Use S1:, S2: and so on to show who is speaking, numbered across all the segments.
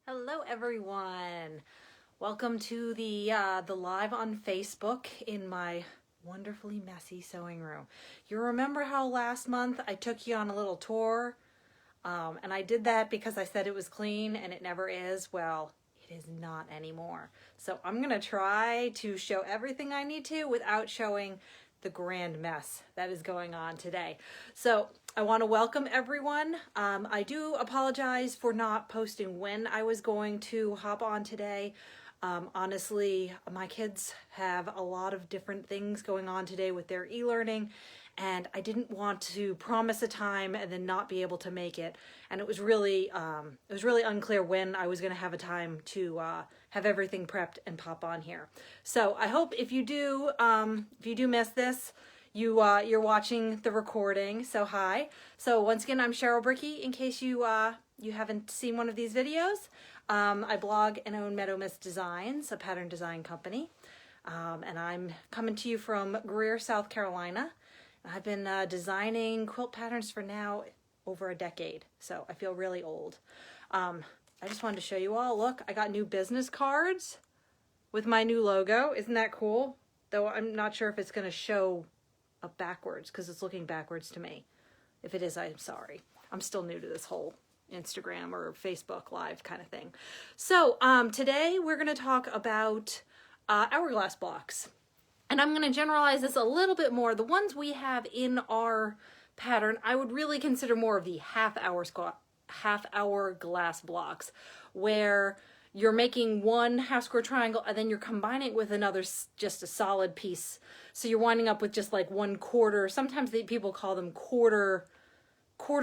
S1: Hello everyone. Welcome to the live on Facebook in my wonderfully messy sewing room. You remember how last month I took you on a little tour? And I did that because I said it was clean and it never is. Well, it is not anymore. So I'm gonna try to show everything I need to without showing the grand mess that is going on today. So I want to welcome everyone. I do apologize for not posting when I was going to hop on today. Honestly, my kids have a lot of different things going on today with their e-learning, and I didn't want to promise a time and then not be able to make it. And it was really unclear when I was going to have a time to have everything prepped and pop on here. So I hope if you do miss this, you're watching the recording. So hi. So once again, I'm Cheryl Bricky. In case you haven't seen one of these videos, I blog and own Meadow Designs, a pattern design company, and I'm coming to you from Greer, South Carolina. I've been designing quilt patterns for now over a decade, so I feel really old. I just wanted to show you all. Look, I got new business cards with my new logo. Isn't that cool? Though I'm not sure if it's going to show up backwards because it's looking backwards to me. If it is, I'm sorry. I'm still new to this whole Instagram or Facebook Live kind of thing. So today we're going to talk about hourglass blocks. And I'm going to generalize this a little bit more. The ones we have in our pattern, I would really consider more of the half-hour glass blocks, where you're making one half square triangle and then you're combining it with another, just a solid piece. So you're winding up with just like 1/4. Sometimes people call them quarter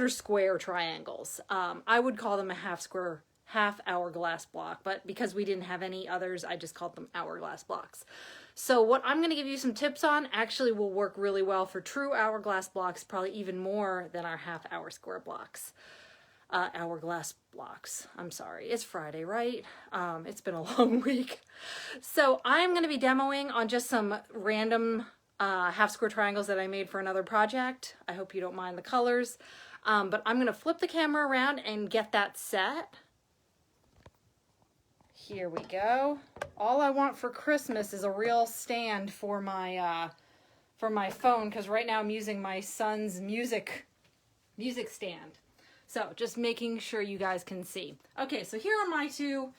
S1: square triangles. I would call them a half-hour glass block, but because we didn't have any others, I just called them hourglass blocks. So what I'm going to give you some tips on actually will work really well for true hourglass blocks, probably even more than our half-hour square blocks. Hourglass blocks. I'm sorry. It's Friday, right? It's been a long week. So I'm going to be demoing on just some random half square triangles that I made for another project. I hope you don't mind the colors. But I'm going to flip the camera around and get that set. Here we go. All I want for Christmas is a real stand for my phone, because right now I'm using my son's music stand. So just making sure you guys can see. Okay, so here are my two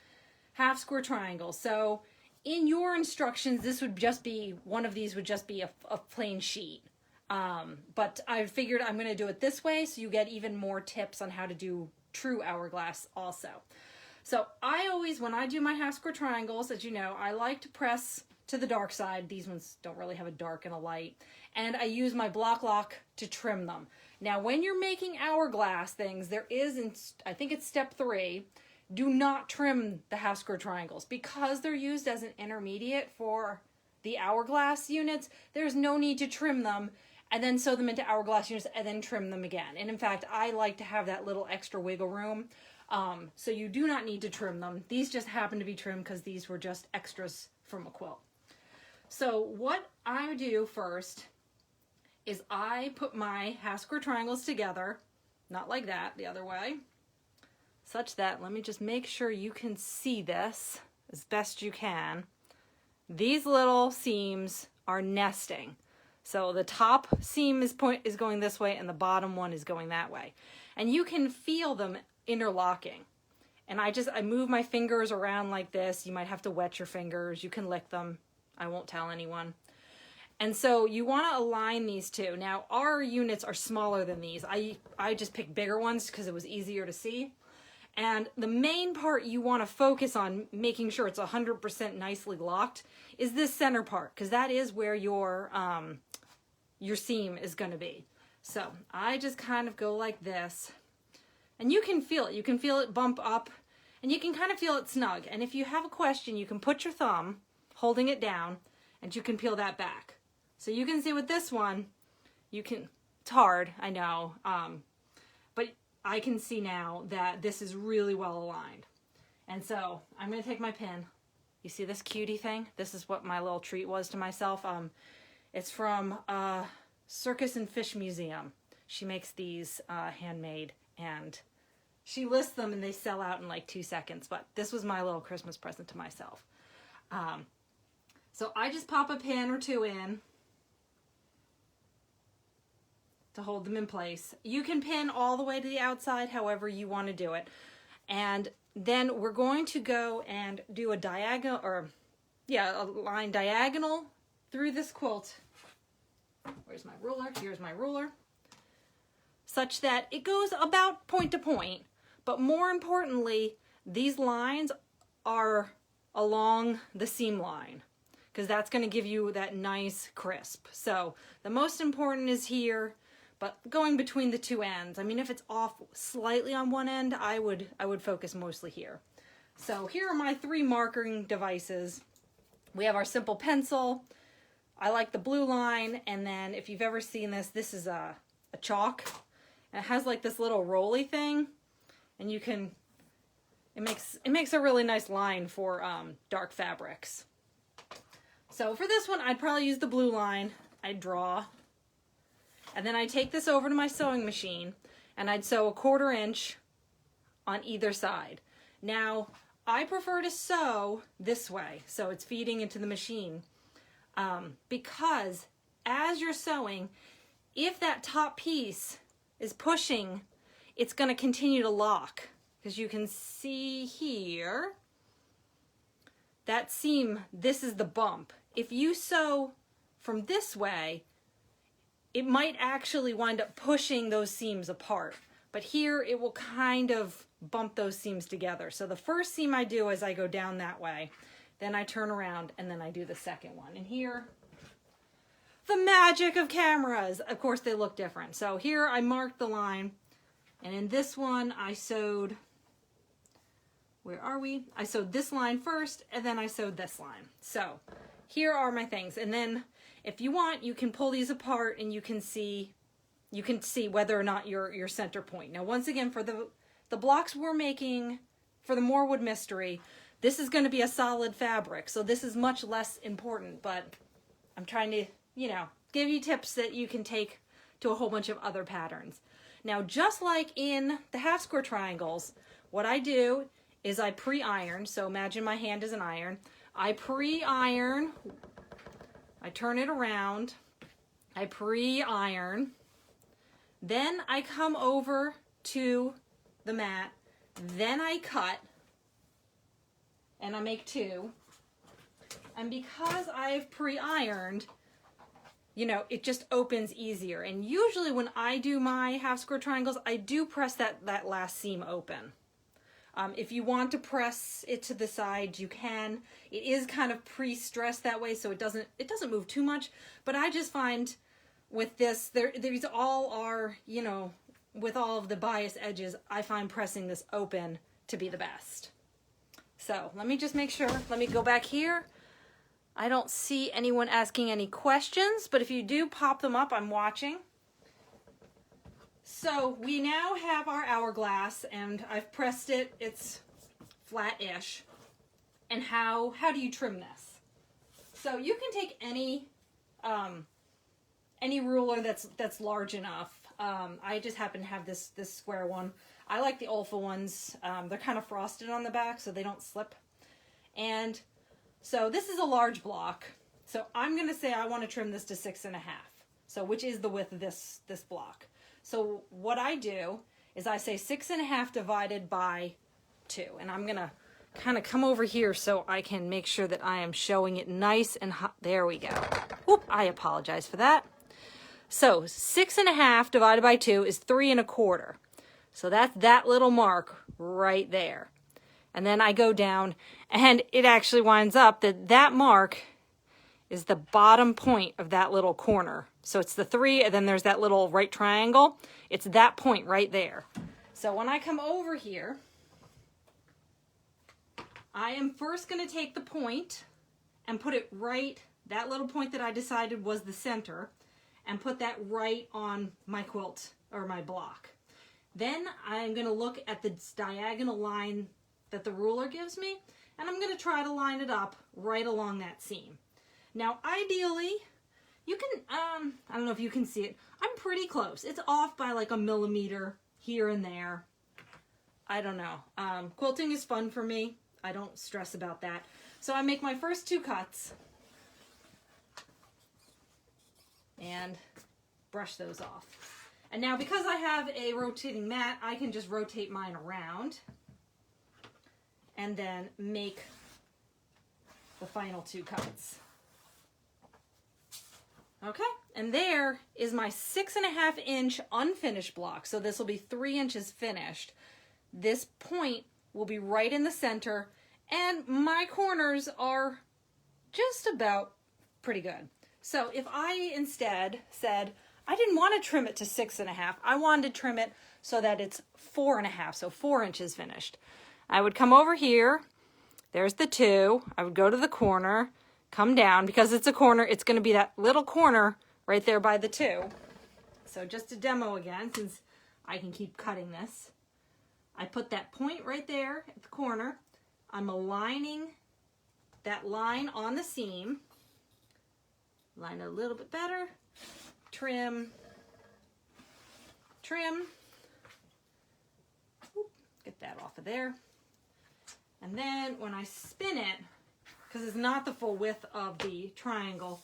S1: half square triangles. So in your instructions, this would just be, one of these would just be a plain sheet. But I figured I'm going to do it this way so you get even more tips on how to do true hourglass also. So I always, when I do my half square triangles, as you know, I like to press to the dark side. These ones don't really have a dark and a light. And I use my block lock to trim them. Now, when you're making hourglass things, there is, I think it's step 3, do not trim the half square triangles. Because they're used as an intermediate for the hourglass units, there's no need to trim them and then sew them into hourglass units and then trim them again. And in fact, I like to have that little extra wiggle room. So you do not need to trim them. These just happen to be trimmed because these were just extras from a quilt. So what I do first is I put my half square triangles together, not like that, the other way, such that, let me just make sure you can see this as best you can. These little seams are nesting. So the top seam is going this way and the bottom one is going that way. And you can feel them interlocking. And I move my fingers around like this. You might have to wet your fingers. You can lick them. I won't tell anyone. And so you want to align these two. Now our units are smaller than these. I just picked bigger ones because it was easier to see. And the main part you want to focus on, making sure it's 100% nicely locked, is this center part, because that is where your seam is going to be. So I just kind of go like this. And you can feel it. You can feel it bump up, and you can kind of feel it snug. And if you have a question, you can put your thumb holding it down, and you can peel that back. So you can see with this one, it's hard, I know, but I can see now that this is really well aligned. And so I'm going to take my pin. You see this cutie thing? This is what my little treat was to myself. It's from Circus and Fish Museum. She makes these handmade, and She lists them and they sell out in like 2 seconds, but this was my little Christmas present to myself. So I just pop a pin or two in to hold them in place. You can pin all the way to the outside, however you want to do it. And then we're going to go and do a diagonal, or yeah, a line diagonal through this quilt. Where's my ruler? Here's my ruler. Such that it goes about point to point, but more importantly, these lines are along the seam line, because that's going to give you that nice crisp. So the most important is here, but going between the two ends. I mean, if it's off slightly on one end, I would focus mostly here. So here are my 3 marking devices. We have our simple pencil. I like the blue line, and then if you've ever seen this, this is a chalk. And it has like this little rolly thing, and you can, it makes a really nice line for dark fabrics. So for this one, I'd probably use the blue line. I'd draw, and then I take this over to my sewing machine, and I'd sew 1/4 inch on either side. Now, I prefer to sew this way, so it's feeding into the machine, because as you're sewing, if that top piece is pushing, it's going to continue to lock, because you can see here, that seam, this is the bump. If you sew from this way, it might actually wind up pushing those seams apart, but here it will kind of bump those seams together. So the first seam I do is I go down that way, then I turn around, and then I do the second one. And here, the magic of cameras. Of course, they look different. So here I marked the line, and in this one I sewed, where are we? I sewed this line first, and then I sewed this line. So here are my things. And then if you want, you can pull these apart and you can see whether or not your center point. Now, once again, for the blocks we're making for the Morewood Mystery, this is going to be a solid fabric, so this is much less important, but I'm trying to, you know, give you tips that you can take to a whole bunch of other patterns. Now, just like in the half square triangles, what I do is I pre-iron. So imagine my hand is an iron. I pre-iron, I turn it around, I pre-iron, then I come over to the mat, then I cut, and I make 2. And because I've pre-ironed, you know, it just opens easier. And usually when I do my half square triangles, I do press that last seam open. If you want to press it to the side, you can. It is kind of pre-stressed that way, so it doesn't move too much. But I just find with this, these all are, you know, with all of the bias edges, I find pressing this open to be the best. So let me just make sure. Let me go back here. I don't see anyone asking any questions, but if you do, pop them up. I'm watching. So we now have our hourglass, and I've pressed it. It's flat-ish. And how do you trim this? So you can take any ruler that's large enough. I just happen to have this square one. I like the Olfa ones. They're kind of frosted on the back so they don't slip. And so this is a large block. So I'm going to say I want to trim this to 6.5. So which is the width of this block. So what I do is I say 6.5 divided by 2. And I'm going to kind of come over here so I can make sure that I am showing it nice and hot. There we go. Whoop, I apologize for that. So 6.5 divided by 2 is 3.25. So that's that little mark right there. And then I go down, and it actually winds up that mark is the bottom point of that little corner. So it's the 3, and then there's that little right triangle. It's that point right there. So when I come over here, I am first going to take the point and put it right, that little point that I decided was the center, and put that right on my quilt or my block. Then I'm going to look at the diagonal line that the ruler gives me, and I'm going to try to line it up right along that seam. Now, ideally, you can, I don't know if you can see it, I'm pretty close. It's off by like a millimeter here and there. I don't know. Quilting is fun for me. I don't stress about that. So I make my first 2 cuts and brush those off. And now because I have a rotating mat, I can just rotate mine around and then make the final 2 cuts. Okay, and there is my 6.5 inch unfinished block. So this will be 3 inches finished. This point will be right in the center, and my corners are just about pretty good. So if I instead said, I didn't want to trim it to 6.5, I wanted to trim it so that it's 4.5, so 4 inches finished. I would come over here, there's the 2, I would go to the corner, come down, because it's a corner, it's going to be that little corner right there by the 2. So just to demo again, since I can keep cutting this, I put that point right there at the corner. I'm aligning that line on the seam, line it a little bit better, trim, trim, get that off of there. And then when I spin it, because it's not the full width of the triangle,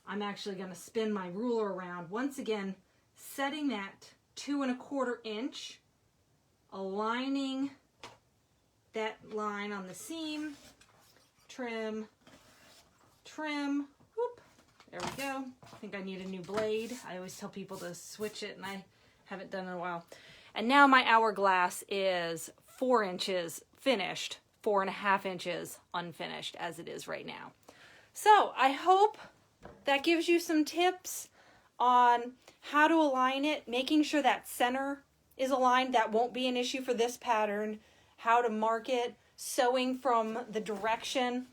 S1: I'm actually going to spin my ruler around. Once again, setting that 2.25 inch, aligning that line on the seam, trim, trim, whoop, there we go. I think I need a new blade. I always tell people to switch it, and I haven't done it in a while. And now my hourglass is 4 inches finished, 4.5 inches unfinished as it is right now. So I hope that gives you some tips on how to align it, making sure that center is aligned. That won't be an issue for this pattern. How to mark it, sewing from the direction.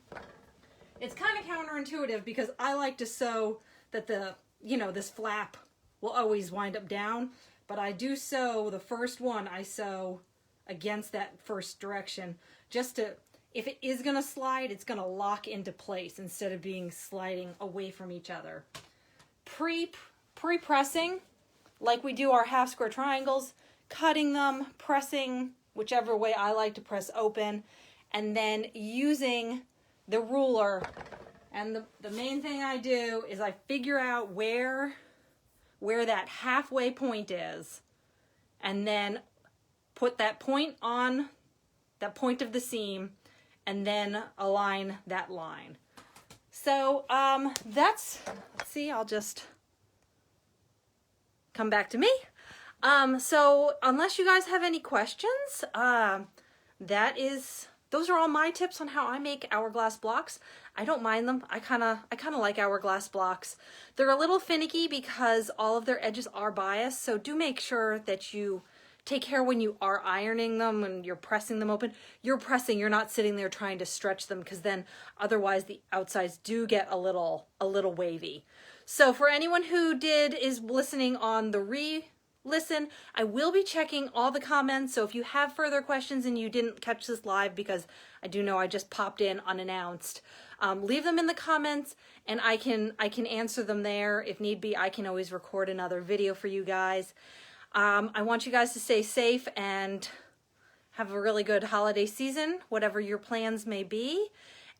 S1: It's kind of counterintuitive because I like to sew that the, this flap will always wind up down, but I do sew the first one, I sew against that first direction just to, if it is going to slide, it's going to lock into place instead of being sliding away from each other. Pre-pressing, like we do our half square triangles, cutting them, pressing, whichever way I like to press open, and then using the ruler. And the main thing I do is I figure out where that halfway point is, and then put that point on that point of the seam, and then align that line. So let's see, I'll just come back to me. So unless you guys have any questions, those are all my tips on how I make hourglass blocks. I don't mind them. I kind of like hourglass blocks. They're a little finicky because all of their edges are biased, so do make sure that you take care when you are ironing them, when you're pressing them open. You're pressing, you're not sitting there trying to stretch them, because then otherwise the outsides do get a little wavy. So for anyone who is listening on the re-listen, I will be checking all the comments. So if you have further questions and you didn't catch this live, because I do know I just popped in unannounced, leave them in the comments and I can answer them there. If need be, I can always record another video for you guys. I want you guys to stay safe and have a really good holiday season, whatever your plans may be.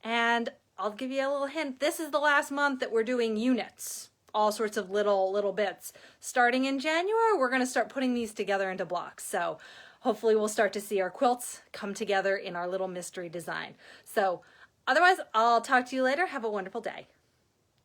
S1: And I'll give you a little hint. This is the last month that we're doing units, all sorts of little bits. Starting in January, we're going to start putting these together into blocks. So hopefully we'll start to see our quilts come together in our little mystery design. So otherwise, I'll talk to you later. Have a wonderful day.